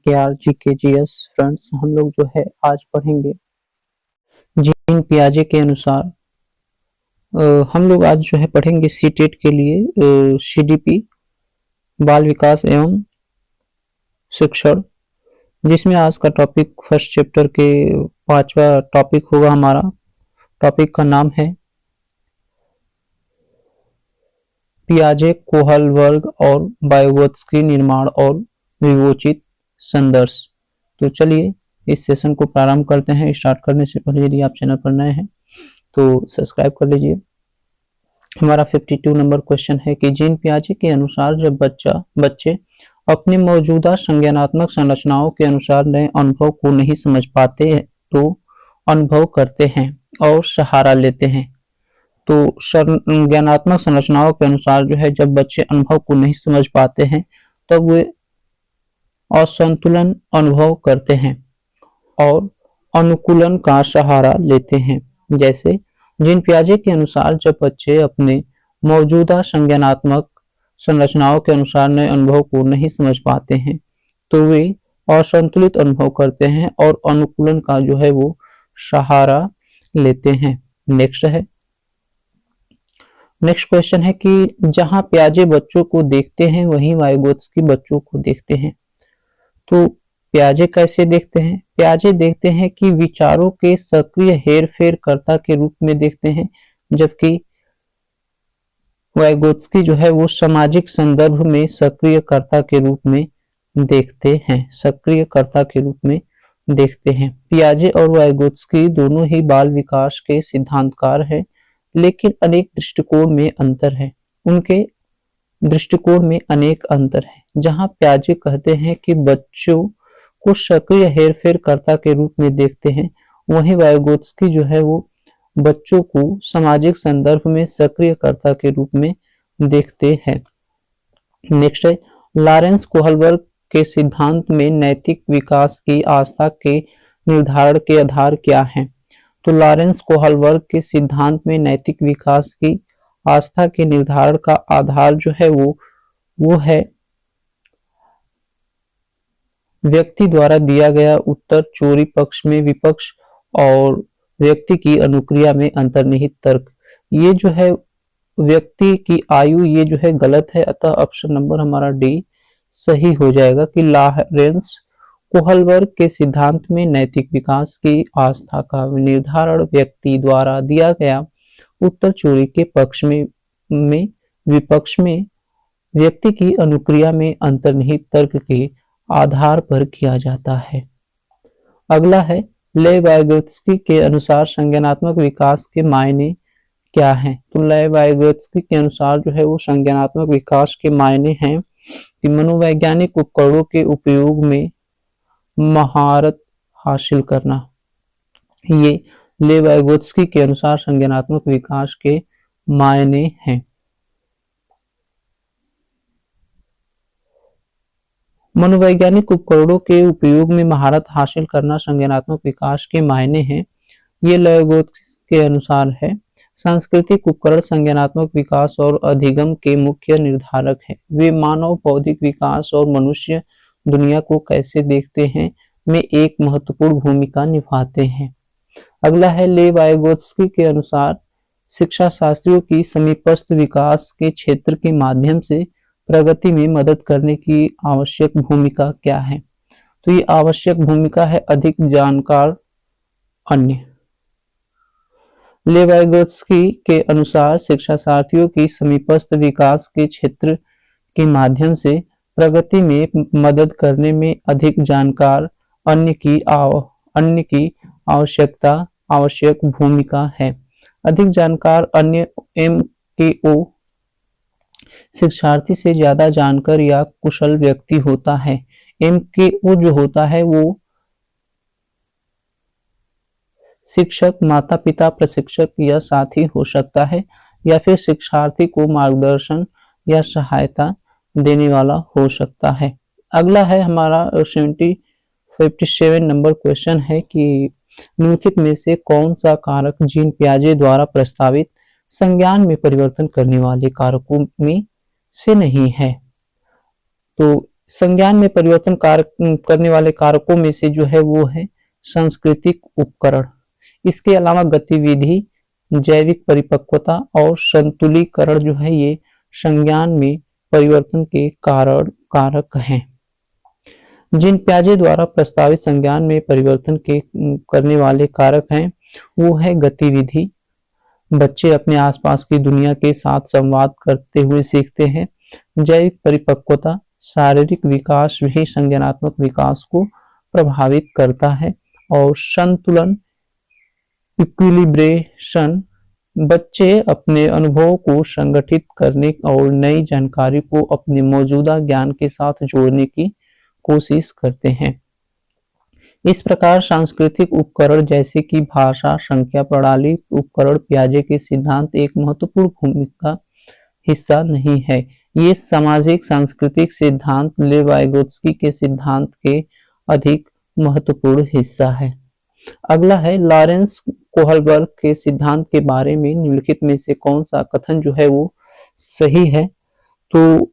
K R GKGS friends, हम लोग जो है आज पढ़ेंगे जीन पियाजे के अनुसार। हम लोग आज जो है पढ़ेंगे सीटेट के लिए सीडीपी बाल विकास एवं शिक्षण, जिसमें आज का टॉपिक फर्स्ट चैप्टर के 5वां टॉपिक होगा। हमारा टॉपिक का नाम है पियाजे कोहल वर्ग और वाइगोत्स्की निर्माण और विवेचित संदर्श। तो चलिए इस सेशन को प्रारंभ करते हैं। स्टार्ट करने से पहले यदि आप चैनल पर नए हैं तो सब्सक्राइब कर लीजिए। हमारा 52 नंबर क्वेश्चन है कि जीन पियाजे के अनुसार जब बच्चे अपने मौजूदा संज्ञानात्मक संरचनाओं के अनुसार नए अनुभव को नहीं समझ पाते तो अनुभव करते हैं और सहारा लेते हैं। तो संज्ञानात्मक संरचनाओं के अनुसार जो है जब बच्चे अनुभव को नहीं समझ पाते हैं तब वे असंतुलन अनुभव करते हैं और अनुकूलन का सहारा लेते हैं। जैसे जीन पियाजे के अनुसार जब बच्चे अपने मौजूदा संज्ञानात्मक संरचनाओं के अनुसार नए अनुभव को नहीं समझ पाते हैं तो वे असंतुलित अनुभव करते हैं और अनुकूलन का जो है वो सहारा लेते हैं। नेक्स्ट क्वेश्चन है कि जहां पियाजे बच्चों को देखते हैं वहीं वाइगोत्स्की बच्चों को देखते हैं। तो पियाजे कैसे देखते हैं? पियाजे देखते हैं कि विचारों के सक्रिय हेरफेरकर्ता के रूप में देखते हैं, जबकि वाइगोत्स्की जो है वो सामाजिक संदर्भ में सक्रियकर्ता के रूप में देखते हैं। पियाजे और वाइगोत्स्की दोनों ही बाल विकास के सिद्धांतकार हैं, लेकिन अनेक दृष्टिकोण में अंतर है। उनके दृष्टिकोण में अनेक अंतर है। जहां पियाजे कहते हैं कि बच्चों को सक्रिय हेरफेरकर्ता के रूप में देखते हैं, वहीं वाइगोत्स्की जो है वो बच्चों को सामाजिक संदर्भ में सक्रियकर्ता के रूप में देखते हैं। नेक्स्ट है लॉरेंस कोहलबर्ग के सिद्धांत में नैतिक विकास की आस्था के निर्धारण के आधार क्या हैं? तो लॉरेंस कोहलबर्ग के सिद्धांत में नैतिक विकास की आस्था के निर्धारण का आधार जो है वो है व्यक्ति द्वारा दिया गया उत्तर, चोरी पक्ष में विपक्ष और व्यक्ति की अनुक्रिया में अंतर्निहित तर्क। ये जो है व्यक्ति की आयु ये जो है गलत है, अतः ऑप्शन नंबर हमारा डी सही हो जाएगा कि लॉरेंस कोहलबर्ग के सिद्धांत में नैतिक विकास की आस्था का निर्धारण व्यक्ति द्वारा दिया गया उत्तर, चोरी के पक्ष में विपक्ष में व्यक्ति की अनुक्रिया में अंतर्निहित तर्क के आधार पर किया जाता है। अगला है ले वाइगोत्स्की के अनुसार संज्ञानात्मक विकास के मायने क्या हैं? तो ले वाइगोत्स्की के अनुसार जो है वो संज्ञानात्मक विकास के मायने हैं कि मनोवैज्ञानिक उपकरणों के उपयोग में महारत हासिल करना। ये ले वाइगोत्स्की के अनुसार संज्ञानात्मक विकास के मायने हैं। मनोवैज्ञानिक उपकरणों के उपयोग में महारत हासिल करना संज्ञानात्मक विकास के मायने हैं। ये ले वाइगोत्स्की के अनुसार है। सांस्कृतिक उपकरण संज्ञानात्मक विकास और अधिगम के मुख्य निर्धारक हैं। वे मानव बौद्धिक विकास और मनुष्य दुनिया को कैसे देखते हैं में एक महत्वपूर्ण भूमिका निभाते हैं। अगला है ले वाइगोत्स्की के अनुसार शिक्षा शास्त्रियों की समीपस्थ विकास के क्षेत्र के माध्यम से प्रगति में मदद करने की आवश्यक भूमिका क्या है? तो ये आवश्यक भूमिका है अधिक जानकार अन्य। ले वाइगोत्स्की के अनुसार शिक्षा शास्त्रियों की समीपस्थ विकास के क्षेत्र के माध्यम से प्रगति में मदद करने में अधिक जानकार अन्य की आवश्यक भूमिका है। अधिक जानकार अन्य MKO शिक्षार्थी से ज्यादा जानकर या कुशल व्यक्ति होता है। MKO जो होता है वो शिक्षक, माता पिता, प्रशिक्षक या साथी हो सकता है, या फिर शिक्षार्थी को मार्गदर्शन या सहायता देने वाला हो सकता है। अगला है हमारा 57 नंबर क्वेश्चन है कि निम्नलिखित में से कौन सा कारक जीन पियाजे द्वारा प्रस्तावित संज्ञान में परिवर्तन करने वाले कारकों में से नहीं है? तो संज्ञान में परिवर्तन कारक करने वाले कारकों में से जो है वो है सांस्कृतिक उपकरण। इसके अलावा गतिविधि, जैविक परिपक्वता और संतुलीकरण जो है ये संज्ञान में परिवर्तन के कारण कारक हैं। जिन प्याजे द्वारा प्रस्तावित संज्ञान में परिवर्तन के करने वाले कारक हैं वो है गतिविधि। बच्चे अपने आसपास की दुनिया के साथ संवाद करते हुए सीखते हैं। जैविक परिपक्वता, शारीरिक विकास भी संज्ञानात्मक विकास को प्रभावित करता है। और संतुलन, इक्विलिब्रेशन, बच्चे अपने अनुभवों को संगठित करने और नई जानकारी को अपने मौजूदा ज्ञान के साथ जोड़ने की कोशिश करते हैं। इस प्रकार सांस्कृतिक उपकरण जैसे कि भाषा, संख्या प्रणाली उपकरण पियाजे के सिद्धांत एक महत्वपूर्ण भूमिका हिस्सा नहीं है। ये सामाजिक सांस्कृतिक सिद्धांत लेव-वाइगोत्स्की के सिद्धांत के अधिक महत्वपूर्ण हिस्सा है। अगला है लॉरेंस कोहलबर्ग के सिद्धांत के बारे में निम्नलिखित में से कौन सा कथन जो है वो सही है। तो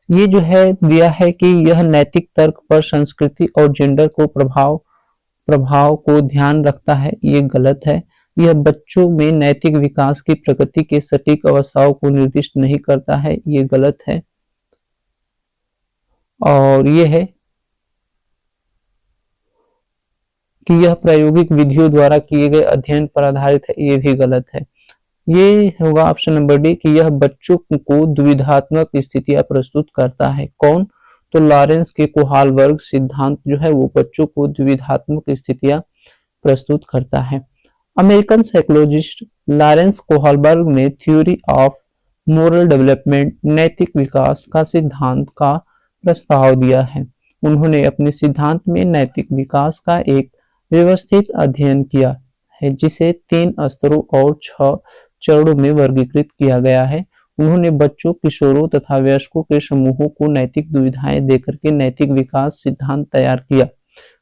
ये जो है दिया है कि यह नैतिक तर्क पर संस्कृति और जेंडर को प्रभाव को ध्यान रखता है, ये गलत है। यह बच्चों में नैतिक विकास की प्रगति के सटीक अवस्थाओं को निर्दिष्ट नहीं करता है, ये गलत है। और ये है कि यह प्रायोगिक विधियों द्वारा किए गए अध्ययन पर आधारित है, ये भी गलत है। ये होगा ऑप्शन नंबर डी कि यह बच्चों को दुविधात्मक स्थितियां प्रस्तुत करता है। कौन? तो लॉरेंस के कोहालबर्ग सिद्धांत जो है वो बच्चों को द्विधात्मक स्थितियां प्रस्तुत करता है। अमेरिकन साइकोलॉजिस्ट लॉरेंस कोहालबर्ग ने थ्योरी ऑफ मोरल डेवलपमेंट, नैतिक विकास का सिद्धांत का प्रस्ताव दिया है। उन्होंने अपने सिद्धांत में नैतिक विकास का एक व्यवस्थित अध्ययन किया है जिसे 3 स्तरों और 6 चरणों में वर्गीकृत किया गया है। उन्होंने बच्चों, किशोरों तथा वयस्कों के समूहों को नैतिक दुविधाएं देकर के नैतिक विकास सिद्धांत तैयार किया।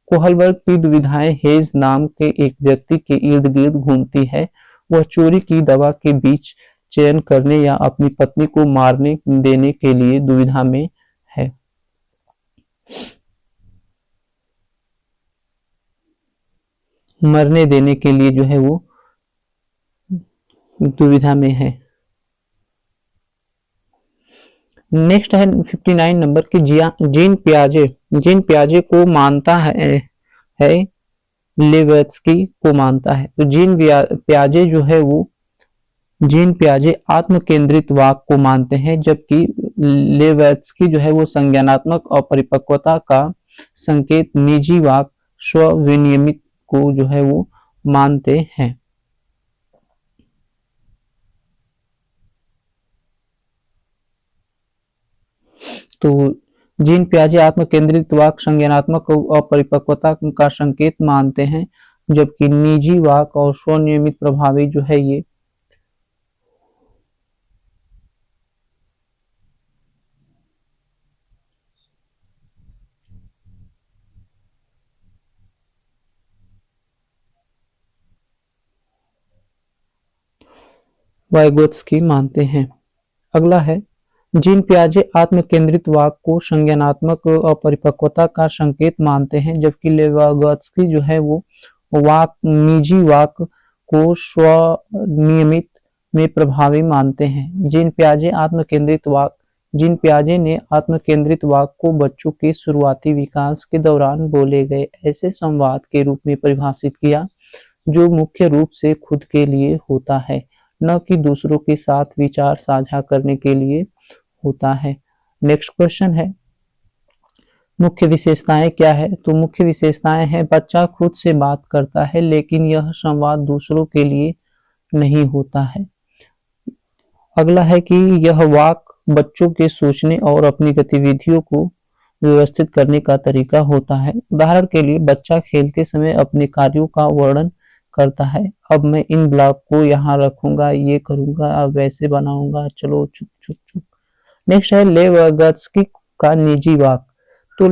कोहलबर्ग की दुविधाएं हेज नाम के एक व्यक्ति के इर्द गिर्द घूमती है। वह चोरी की दवा के बीच चयन करने या अपनी पत्नी को मारने देने के लिए दुविधा में है। मरने देने के लिए जो है वो दुविधा में है। नेक्स्ट है 59 नंबर की जीन पियाजे को मानता है लेवित्स्की को मानता है। तो जीन पियाजे जो है वो जीन पियाजे आत्म केंद्रित वाक को मानते हैं, जबकि लेवित्स्की जो है वो संज्ञानात्मक अपरिपक्वता का संकेत निजी वाक स्व विनियमित को जो है वो मानते हैं। तो जीन पियाजे आत्म केंद्रित वाक संज्ञानात्मक अपरिपक्वता का संकेत मानते हैं, जबकि निजी वाक और स्वनियमित प्रभावी जो है ये वाइगोत्स्की मानते हैं। अगला है जीन पियाजे आत्म केंद्रित वाक को संज्ञानात्मक अपरिपक्वता का संकेत मानते हैं, जबकि लेवित्स्की जो है वो निजी वाक को स्वनियमित में प्रभावी मानते हैं। जीन पियाजे ने आत्म केंद्रित वाक को बच्चों के शुरुआती विकास के दौरान बोले गए ऐसे संवाद के रूप में परिभाषित किया जो मुख्य रूप से खुद के लिए होता है, न कि दूसरों के साथ विचार साझा करने के लिए होता है। नेक्स्ट क्वेश्चन है मुख्य विशेषताएं क्या है। तो मुख्य विशेषताएं हैं बच्चा खुद से बात करता है लेकिन यह संवाद दूसरों के लिए नहीं होता है। अगला है कि यह वाक बच्चों के सोचने और अपनी गतिविधियों को व्यवस्थित करने का तरीका होता है। उदाहरण के लिए बच्चा खेलते समय अपने कार्यों का वर्णन करता है। अब मैं इन ब्लॉक को यहाँ रखूंगा, ये करूंगा, अब वैसे बनाऊंगा, चलो चुप चुप चुप। नेक्स्ट है लेवित्स्की का निजी वाक। तो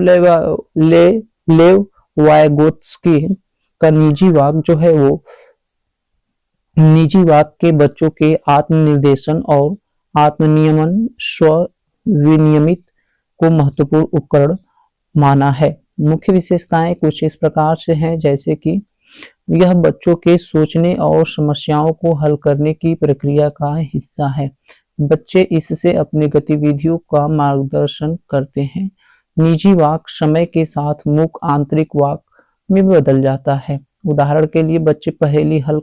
लेव वाइगोत्स्की का निजी वाक जो है वो निजी वाक के बच्चों के आत्मनिर्देशन और आत्मनियमन स्व विनियमित को महत्वपूर्ण उपकरण माना है। मुख्य विशेषताएं कुछ इस प्रकार से हैं, जैसे कि यह बच्चों के सोचने और समस्याओं को हल करने की प्रक्रिया का हिस्सा है। बच्चे इससे अपनी गतिविधियों का मार्गदर्शन करते हैं। निजी वाक समय के साथ मुख आंतरिक वाक में बदल जाता है। उदाहरण के लिए बच्चे पहेली हल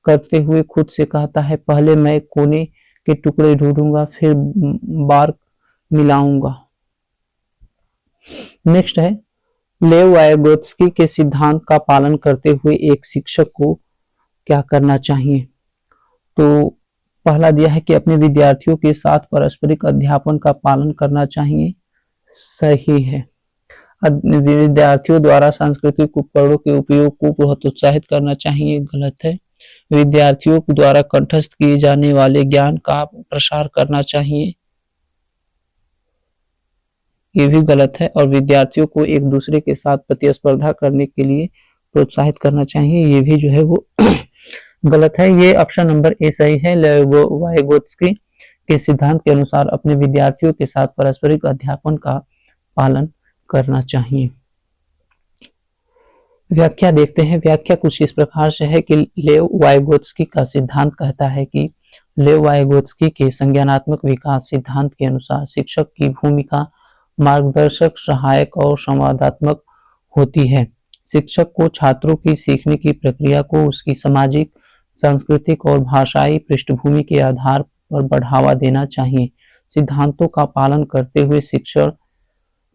करते हुए खुद से कहता है, पहले मैं कोने के टुकड़े ढूंढूंगा, फिर बार मिलाऊंगा। नेक्स्ट है, लेव वाइगोत्स्की के सिद्धांत का पालन करते हुए एक शिक्षक को क्या करना चाहिए। तो पहला दिया है कि अपने विद्यार्थियों के साथ पारस्परिक अध्यापन का पालन करना चाहिए। सही है। विद्यार्थियों द्वारा सांस्कृतिक उपकरणों के उपयोग को बहुत उत्साहित करना चाहिए। गलत है। विद्यार्थियों द्वारा कंठस्थ किए जाने वाले ज्ञान का प्रसार करना चाहिए। ये भी गलत है। और विद्यार्थियों को एक दूसरे के साथ प्रतिस्पर्धा करने के लिए प्रोत्साहित करना चाहिए। ये भी जो है वो गलत है। ये ऑप्शन नंबर ए सही है। वाइगोत्स्की के सिद्धांत के अनुसार अपने विद्यार्थियों के साथ पारस्परिक अध्यापन का पालन करना चाहिए। व्याख्या देखते हैं। व्याख्या कुछ इस प्रकार से है कि लेव वाइगोत्स्की का सिद्धांत कहता है कि लेव वाइगोत्स्की के संज्ञानात्मक विकास सिद्धांत के अनुसार शिक्षक की भूमिका मार्गदर्शक, सहायक और संवादात्मक होती है। शिक्षक को छात्रों की सीखने की प्रक्रिया को उसकी सामाजिक, सांस्कृतिक और भाषाई पृष्ठभूमि के आधार पर बढ़ावा देना चाहिए। सिद्धांतों का पालन करते हुए शिक्षण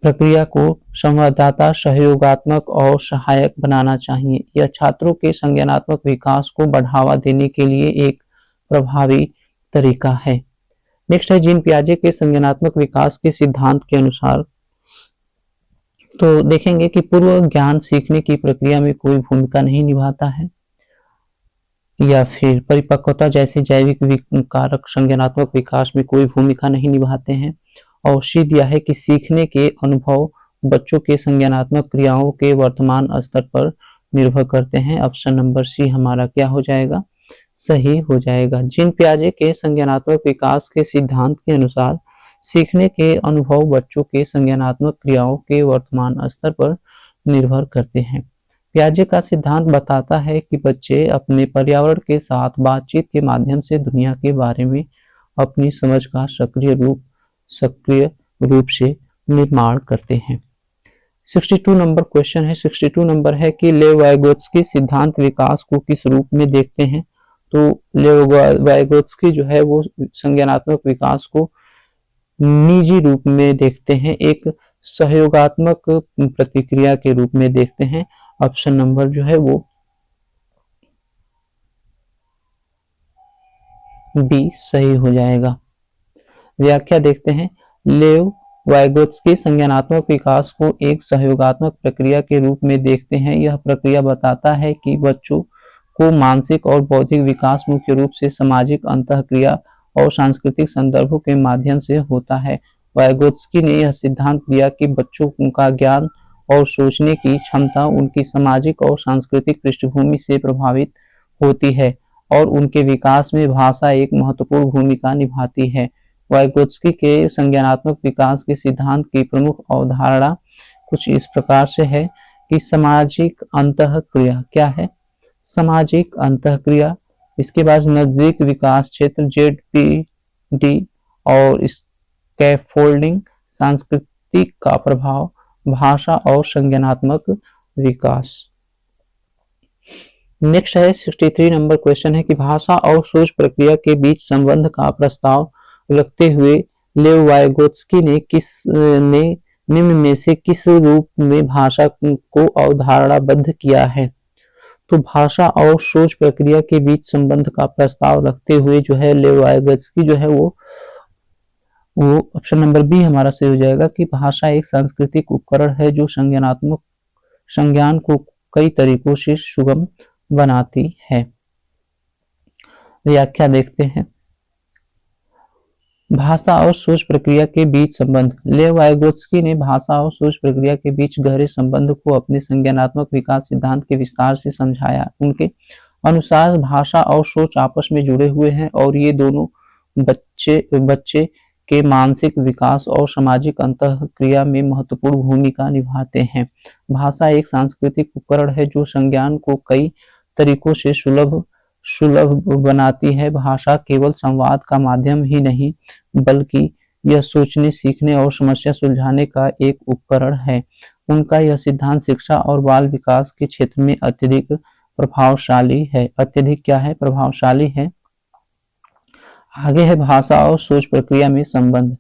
प्रक्रिया को संवाददाता, सहयोगात्मक और सहायक बनाना चाहिए। यह छात्रों के संज्ञानात्मक विकास को बढ़ावा देने के लिए एक प्रभावी तरीका है। नेक्स्ट है, जीन पियाजे के संज्ञानात्मक विकास के सिद्धांत के अनुसार तो देखेंगे कि पूर्व ज्ञान सीखने की प्रक्रिया में कोई भूमिका नहीं निभाता है, या फिर परिपक्वता जैसे जैविक कारक संज्ञानात्मक विकास में कोई भूमिका नहीं निभाते हैं। और सी दिया है कि सीखने के अनुभव बच्चों के संज्ञानात्मक क्रियाओं के वर्तमान स्तर पर निर्भर करते हैं। ऑप्शन नंबर सी हमारा क्या हो जाएगा, सही हो जाएगा। जीन पियाजे के संज्ञानात्मक विकास के सिद्धांत के अनुसार सीखने के अनुभव बच्चों के संज्ञानात्मक क्रियाओं के वर्तमान स्तर पर निर्भर करते हैं। पियाजे का सिद्धांत बताता है कि बच्चे अपने पर्यावरण के साथ बातचीत के माध्यम से दुनिया के बारे में अपनी समझ का सक्रिय रूप से निर्माण करते हैं। 62 नंबर क्वेश्चन है। 62 नंबर है कि लेव वाइगोत्स्की सिद्धांत विकास को किस रूप में देखते हैं। तो लेव वाइगोत्स्की जो है वो संज्ञानात्मक विकास को निजी रूप में देखते हैं, एक सहयोगात्मक प्रतिक्रिया के रूप में देखते हैं। ऑप्शन नंबर जो है वो बी सही हो जाएगा। व्याख्या देखते हैं। लेव वाइगोत्स्की संज्ञानात्मक विकास को एक सहयोगात्मक प्रक्रिया के रूप में देखते हैं। यह प्रक्रिया बताता है कि बच्चों को मानसिक और बौद्धिक विकास मुख्य रूप से सामाजिक अंतःक्रिया और सांस्कृतिक संदर्भों के माध्यम से होता है। वाइगोत्स्की ने यह सिद्धांत दिया कि बच्चों का ज्ञान और सोचने की क्षमता उनकी सामाजिक और सांस्कृतिक पृष्ठभूमि से प्रभावित होती है और उनके विकास में भाषा एक महत्वपूर्ण भूमिका निभाती है। वाइगोत्स्की के संज्ञानात्मक विकास के सिद्धांत की प्रमुख अवधारणा कुछ इस प्रकार से है कि सामाजिक अंतःक्रिया क्या है, सामाजिक अंतःक्रिया, इसके बाद नजदीक विकास क्षेत्र ZPD और स्कैफोल्डिंग, सांस्कृतिक का प्रभाव, भाषा और संज्ञानात्मक विकास। नेक्स्ट है 63 नंबर क्वेश्चन है कि भाषा और सोच प्रक्रिया के बीच संबंध का प्रस्ताव रखते हुए लेव वाइगोत्स्की ने निम्न में से किस रूप में भाषा को अवधारणाबद्ध किया है। तो भाषा और सोच प्रक्रिया के बीच संबंध का प्रस्ताव रखते हुए जो है लेव वाइगोत्स्की जो है वो ऑप्शन नंबर बी हमारा सही हो जाएगा कि भाषा एक सांस्कृतिक उपकरण है जो संज्ञान को कई तरीकों से सुगम बनाती है। व्याख्या देखते हैं। भाषा और सोच प्रक्रिया के बीच संबंध। लेव वाइगोत्स्की ने भाषा और सोच प्रक्रिया के बीच गहरे संबंध को अपने संज्ञानात्मक विकास सिद्धांत के विस्तार से समझाया। उनके अनुसार भाषा और सोच आपस में जुड़े हुए हैं और ये दोनों बच्चे के मानसिक विकास और सामाजिक अंतःक्रिया में महत्वपूर्ण भूमिका निभाते हैं। भाषा एक सांस्कृतिक उपकरण है जो संज्ञान को कई तरीकों से सुलभ सुलभ बनाती है। भाषा केवल संवाद का माध्यम ही नहीं, बल्कि यह सोचने, सीखने और समस्या सुलझाने का एक उपकरण है। उनका यह सिद्धांत शिक्षा और बाल विकास के क्षेत्र में अत्यधिक प्रभावशाली है। अत्यधिक क्या है? प्रभावशाली है। आगे है भाषा और सोच प्रक्रिया में संबंध।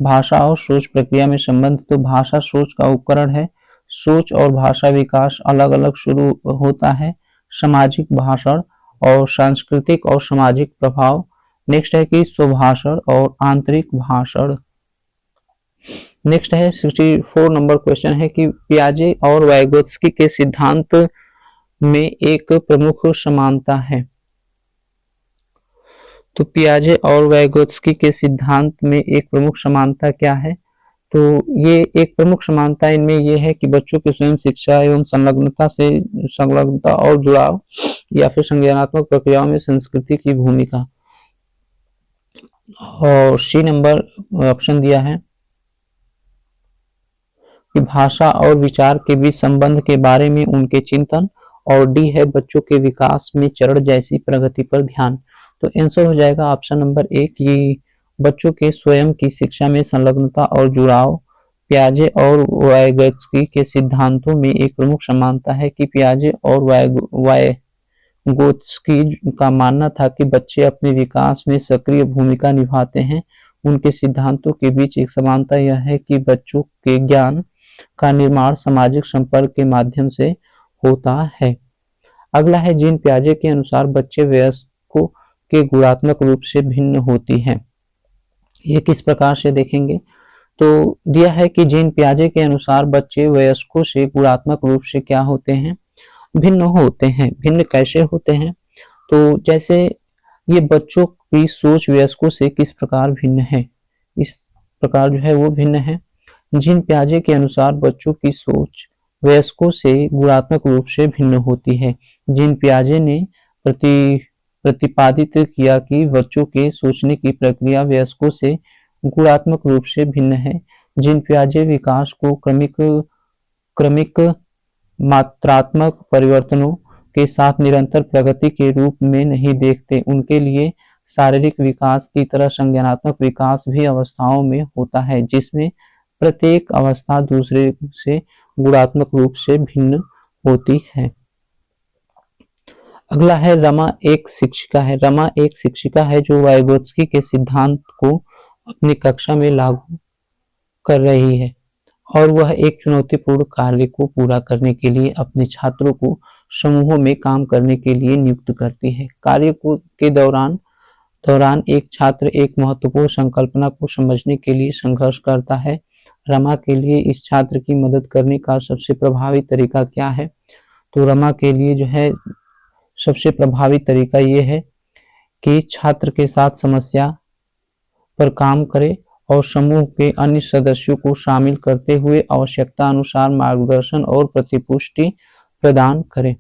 भाषा और सोच प्रक्रिया में संबंध। तो भाषा सोच का उपकरण है। सोच और भाषा विकास अलग अलग शुरू होता है। सामाजिक भाषण और सांस्कृतिक और सामाजिक प्रभाव। नेक्स्ट है कि स्वभाषण और आंतरिक भाषण। नेक्स्ट है 64 नंबर क्वेश्चन है कि पियाजे और वाइगोत्स्की के सिद्धांत में एक प्रमुख समानता है। तो पियाजे और वाइगोत्स्की के सिद्धांत में एक प्रमुख समानता क्या है? तो ये एक प्रमुख समानता इनमें ये है कि बच्चों की स्वयं शिक्षा एवं संलग्नता और जुड़ाव या फिर संज्ञानात्मक प्रक्रियाओं में संस्कृति की भूमिका। और सी नंबर ऑप्शन दिया है कि भाषा और विचार के बीच संबंध के बारे में उनके चिंतन। और डी है बच्चों के विकास में चरण जैसी प्रगति पर ध्यान। तो आंसर हो जाएगा ऑप्शन नंबर ए कि बच्चों के स्वयं की शिक्षा में संलग्नता और जुड़ाव। पियाजे और वाइगोत्स्की के सिद्धांतों में एक प्रमुख समानता है कि पियाजे और वाइगोत्स्की का मानना था कि बच्चे अपने विकास में सक्रिय भूमिका निभाते हैं। उनके सिद्धांतों के बीच एक समानता यह है कि बच्चों के ज्ञान का निर्माण सामाजिक संपर्क के माध्यम से होता है। अगला है जीन पियाजे के अनुसार बच्चे वयस्कों के गुणात्मक रूप से भिन्न होती हैं। ये किस प्रकार से देखेंगे? तो दिया है कि जीन पियाजे के अनुसार बच्चे वयस्कों से गुणात्मक रूप से क्या होते हैं? भिन्न होते हैं। भिन्न कैसे होते हैं? तो जैसे ये बच्चों की सोच वयस्कों से किस प्रकार भिन्न है, इस प्रकार जो है वो भिन्न है। जीन पियाजे के अनुसार बच्चों की सोच वयस्कों से गुणात्मक रूप से भिन्न होती है। जीन पियाजे ने प्रतिपादित किया कि बच्चों के सोचने की प्रक्रिया वयस्कों से गुणात्मक रूप से भिन्न है। जीन पियाजे विकास को क्रमिक मात्रात्मक परिवर्तनों के साथ निरंतर प्रगति के रूप में नहीं देखते। उनके लिए शारीरिक विकास की तरह संज्ञानात्मक विकास भी अवस्थाओं में होता है, जिसमें प्रत्येक अवस्था दूसरे से गुणात्मक रूप से भिन्न होती है। अगला है रमा एक शिक्षिका है। रमा एक शिक्षिका है जो वाइगोत्स्की के सिद्धांत को अपनी कक्षा में लागू कर रही है और वह एक चुनौतीपूर्ण कार्य को पूरा करने के लिए अपने छात्रों को समूहों में काम करने के लिए नियुक्त करती है। कार्य के दौरान एक छात्र एक महत्वपूर्ण संकल्पना को समझने के लिए संघर्ष करता है। रमा के लिए इस छात्र की मदद करने का सबसे प्रभावी तरीका क्या है? तो रमा के लिए जो है सबसे प्रभावी तरीका ये है कि छात्र के साथ समस्या पर काम करे और समूह के अन्य सदस्यों को शामिल करते हुए आवश्यकता अनुसार मार्गदर्शन और प्रतिपुष्टि प्रदान करे।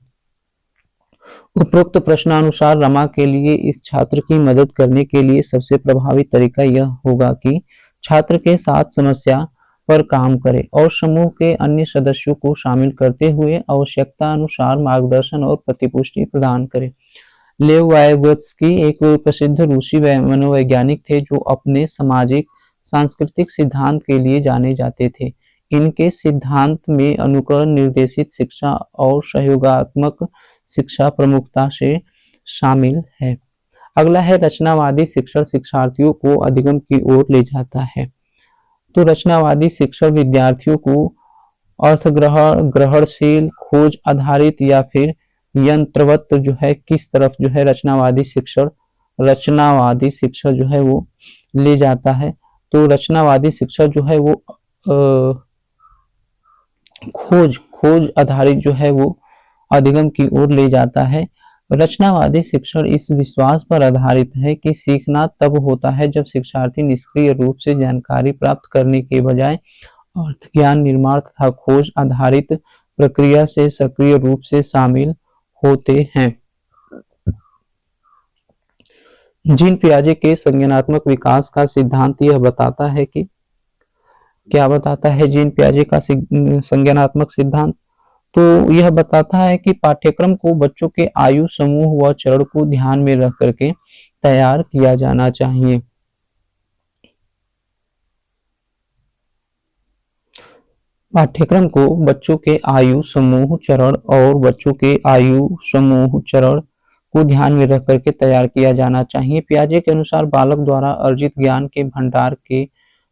उपरोक्त प्रश्नानुसार रमा के लिए इस छात्र की मदद करने के लिए सबसे प्रभावी तरीका यह होगा कि छात्र के साथ समस्या पर काम करे और समूह के अन्य सदस्यों को शामिल करते हुए आवश्यकता अनुसार मार्गदर्शन और प्रतिपुष्टि प्रदान करे। लेव वाइगोत्स्की एक प्रसिद्ध रूसी मनोवैज्ञानिक थे जो अपने सामाजिक सांस्कृतिक सिद्धांत के लिए जाने जाते थे। इनके सिद्धांत में अनुकरण, निर्देशित शिक्षा और सहयोगात्मक शिक्षा प्रमुखता से शामिल है। अगला है रचनावादी शिक्षण शिक्षार्थियों को अधिगम की ओर ले जाता है। तो रचनावादी शिक्षण विद्यार्थियों को ग्रहणशील, खोज आधारित या फिर यंत्रवत जो है किस तरफ जो है रचनावादी शिक्षण जो है वो ले जाता है। तो रचनावादी शिक्षण जो है वो खोज आधारित जो है वो अधिगम की ओर ले जाता है। रचनावादी शिक्षण इस विश्वास पर आधारित है कि सीखना तब होता है जब शिक्षार्थी निष्क्रिय रूप से जानकारी प्राप्त करने के बजाय अर्थ ज्ञान निर्माण तथा खोज आधारित प्रक्रिया से सक्रिय रूप से शामिल होते हैं। जीन पियाजे के संज्ञानात्मक विकास का सिद्धांत यह बताता है कि क्या बताता है जीन पियाजे का संज्ञानात्मक सिद्धांत? तो यह बताता है कि पाठ्यक्रम को बच्चों के आयु समूह व चरण को ध्यान में रख करके तैयार किया जाना चाहिए। पाठ्यक्रम को बच्चों के आयु समूह चरण और बच्चों के आयु समूह चरण को ध्यान में रख करके तैयार किया जाना चाहिए। पियाजे के अनुसार बालक द्वारा अर्जित ज्ञान के भंडार के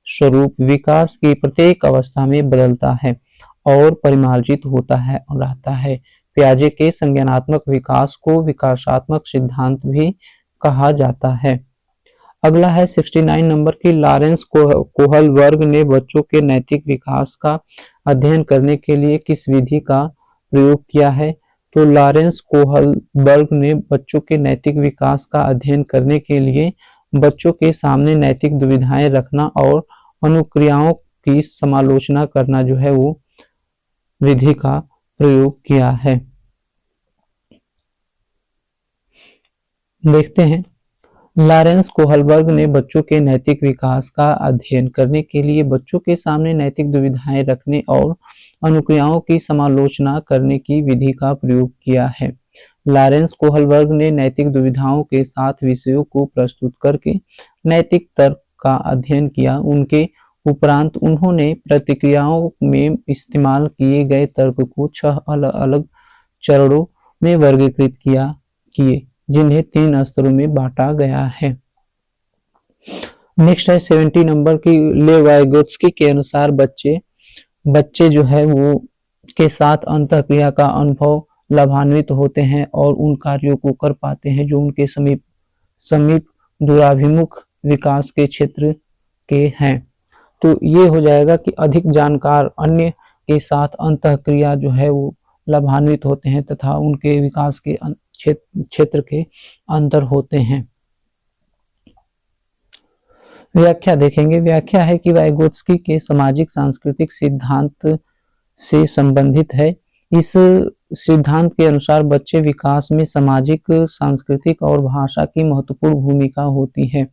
स्वरूप विकास की प्रत्येक अवस्था में बदलता है और परिमार्जित होता है और रहता है। पियाजे के संज्ञानात्मक विकास को विकासात्मक सिद्धांत भी कहा जाता है। अगला है 69 नंबर की लॉरेंस कोहलबर्ग ने बच्चों के नैतिक विकास का अध्ययन करने के लिए किस विधि का प्रयोग किया है? तो लॉरेंस कोहलबर्ग ने बच्चों के नैतिक विकास का अध्ययन करने के लिए बच्चों के सामने नैतिक दुविधाएं रखना और अनुक्रियाओं की समालोचना करना जो है वो विधि का प्रयोग किया है। देखते हैं, लॉरेंस कोहलबर्ग ने बच्चों के नैतिक विकास का अध्ययन करने के लिए बच्चों के सामने नैतिक दुविधाएं रखने और अनुक्रियाओं की समालोचना करने की विधि का प्रयोग किया है। लॉरेंस कोहलबर्ग ने नैतिक दुविधाओं के साथ विषयों को प्रस्तुत करके नैतिक तर्क का अध्ययन किया। उनके उपरांत उन्होंने प्रतिक्रियाओं में इस्तेमाल किए गए तर्क को 6 अलग-अलग चरणों में वर्गीकृत किए जिन्हें 3 स्तरों में बांटा गया है। नेक्स्ट है 70 नंबर की लेवाइगोत्स्की के अनुसार बच्चे जो है वो के साथ अंतःक्रिया का अनुभव लाभान्वित होते हैं और उन कार्यों को कर पाते हैं जो उनके समीप दूराभिमुख विकास के क्षेत्र के हैं। तो ये हो जाएगा कि अधिक जानकार अन्य के साथ अंतःक्रिया जो है वो लाभान्वित होते हैं तथा उनके विकास के क्षेत्र के अंतर होते हैं। व्याख्या देखेंगे। व्याख्या है कि वाइगोत्स्की के सामाजिक सांस्कृतिक सिद्धांत से संबंधित है। इस सिद्धांत के अनुसार बच्चे विकास में सामाजिक, सांस्कृतिक और भाषा की महत्वपूर्ण भूमिका होती है।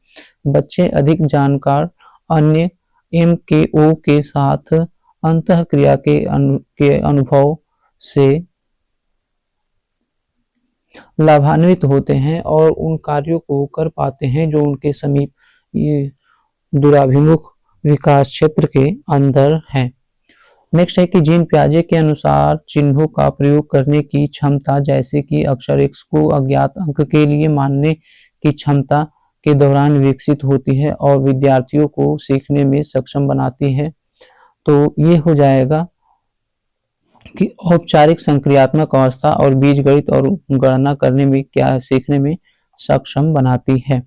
बच्चे अधिक जानकार अन्य MKO के साथ अंतःक्रिया के अनुभव से लाभान्वित होते हैं और उन कार्यों को कर पाते हैं जो उनके समीप ये दूराभिमुख विकास क्षेत्र के अंदर है। नेक्स्ट है कि जीन पियाजे के अनुसार चिन्हों का प्रयोग करने की क्षमता, जैसे कि अक्षर X को अज्ञात अंक के लिए मानने की क्षमता के दौरान विकसित होती है और विद्यार्थियों को सीखने में सक्षम बनाती है। तो ये हो जाएगा कि औपचारिक संक्रियात्मक अवस्था और बीजगणित और गणना करने में सीखने में सक्षम बनाती है।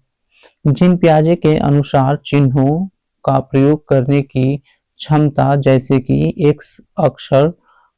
जीन पियाजे के अनुसार चिन्हों का प्रयोग करने की क्षमता, जैसे कि X अक्षर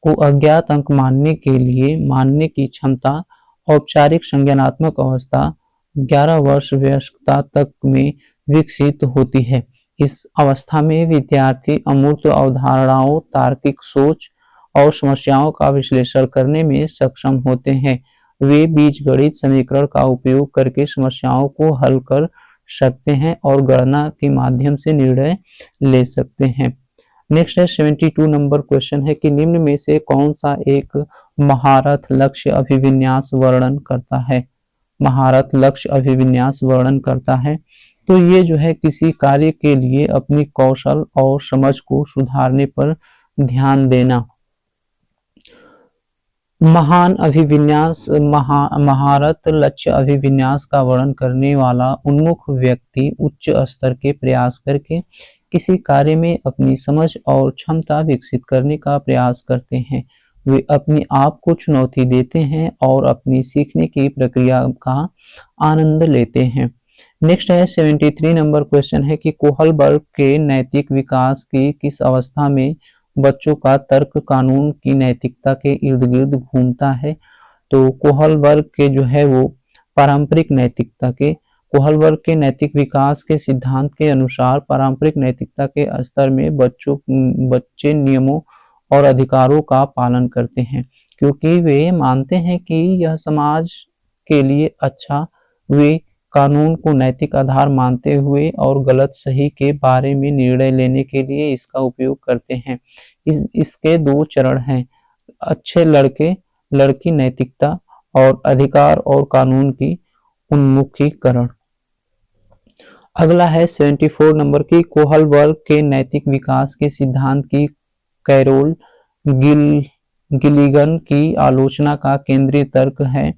को अज्ञात अंक मानने के लिए मानने की क्षमता, औपचारिक संज्ञानात्मक अवस्था 11 वर्ष वयस्कता तक में विकसित होती है। इस अवस्था में विद्यार्थी अमूर्त अवधारणाओं, तार्किक सोच और समस्याओं का विश्लेषण करने में सक्षम होते हैं। वे बीजगणित समीकरण का उपयोग करके समस्याओं को हल कर सकते हैं और गणना के माध्यम से निर्णय ले सकते हैं। नेक्स्ट है 72 नंबर क्वेश्चन है कि निम्न में से कौन सा एक महारत लक्ष्य अभिविन्यास वर्णन करता है? महारत लक्ष्य अभिविन्यास वर्णन करता है। तो ये जो है किसी कार्य के लिए अपनी कौशल और समझ को सुधारने पर ध्यान देना। महान अभिविन्यास महारत लक्ष्य अभिविन्यास का वर्णन करने वाला उन्मुख व्यक्ति उच्च स्तर के प्रयास करके किसी कार्य में अपनी समझ और क्षमता विकसित करने का प्रयास करते हैं। वे अपने आप को चुनौती देते हैं और अपनी सीखने की प्रक्रिया का आनंद लेते हैं। नेक्स्ट है 73 नंबर क्वेश्चन है कि कोहलबर्ग के नैतिक विकास की किस अवस्था में बच्चों का तर्क कानून की नैतिकता के इर्द गिर्द घूमता है? तो कोहलबर्ग के जो है वो पारंपरिक नैतिकता के कोहलबर्ग के नैतिक विकास के सिद्धांत के अनुसार पारंपरिक नैतिकता के स्तर में बच्चे नियमों और अधिकारों का पालन करते हैं क्योंकि वे मानते हैं कि यह समाज के लिए अच्छा। वे कानून को नैतिक आधार मानते हुए और गलत सही के बारे में निर्णय लेने के लिए इसका उपयोग करते हैं। इसके 2 चरण हैं, अच्छे लड़के लड़की नैतिकता और अधिकार और कानून की उन्मुखीकरण। अगला है 74 नंबर की कोहलबर्ग के नैतिक विकास के सिद्धांत की कैरोल गिलिगन की आलोचना का केंद्रीय तर्क है।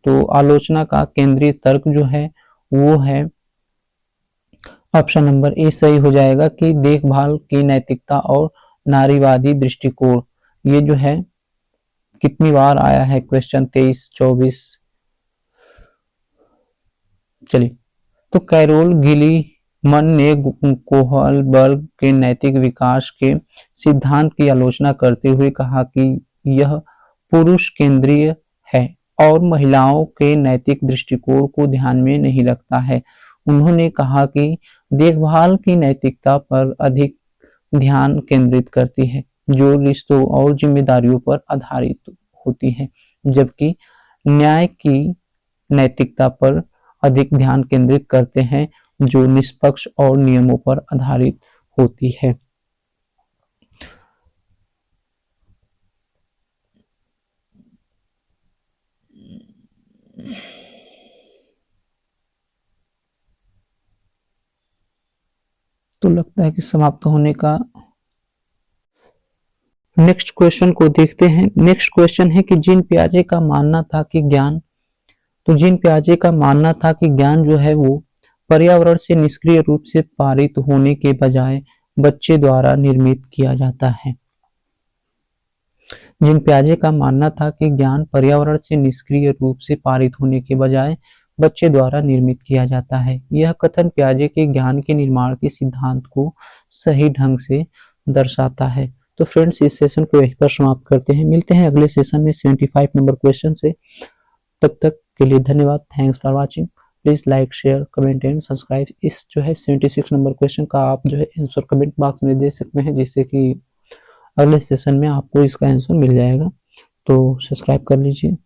तो आलोचना का केंद्रीय तर्क जो है वो है ऑप्शन नंबर ए सही हो जाएगा कि देखभाल की नैतिकता और नारीवादी दृष्टिकोण। ये जो है कितनी बार आया है क्वेश्चन 23, 24। चलिए, तो कैरोल गिलीमन ने कोहलबर्ग के नैतिक विकास के सिद्धांत की आलोचना करते हुए कहा कि यह पुरुष केंद्रीय है और महिलाओं के नैतिक दृष्टिकोण को ध्यान में नहीं रखता है। उन्होंने कहा कि देखभाल की नैतिकता पर अधिक ध्यान केंद्रित करती है, जो रिश्तों और जिम्मेदारियों पर आधारित होती है, जबकि न्याय की नैतिकता पर अधिक ध्यान केंद्रित करते हैं, जो निष्पक्ष और नियमों पर आधारित होती है। तो लगता है कि समाप्त होने का। नेक्स्ट क्वेश्चन को देखते हैं। नेक्स्ट क्वेश्चन है कि जीन पियाजे का मानना था कि ज्ञान जो है वो पर्यावरण से निष्क्रिय रूप से पारित होने के बजाय बच्चे द्वारा निर्मित किया जाता है। जीन पियाजे का मानना था कि ज्ञान पर्यावरण से निष्क्रिय रूप से पारित होने के बजाय बच्चे द्वारा निर्मित किया जाता है। यह कथन पियाजे के ज्ञान के निर्माण के सिद्धांत को सही ढंग से दर्शाता है। तो फ्रेंड्स, इस सेशन को यहीं पर समाप्त करते हैं। मिलते हैं अगले सेशन में 75 नंबर क्वेश्चन से। तब तक के लिए धन्यवाद। Thanks for watching. Please like, share, comment and subscribe. इस जो है 76 नंबर क्वेश्चन का आप जो है आंसर कमेंट बॉक्स में दे सकते हैं, जिससे कि अगले सेशन में आपको इसका आंसर मिल जाएगा। तो सब्सक्राइब कर लीजिए।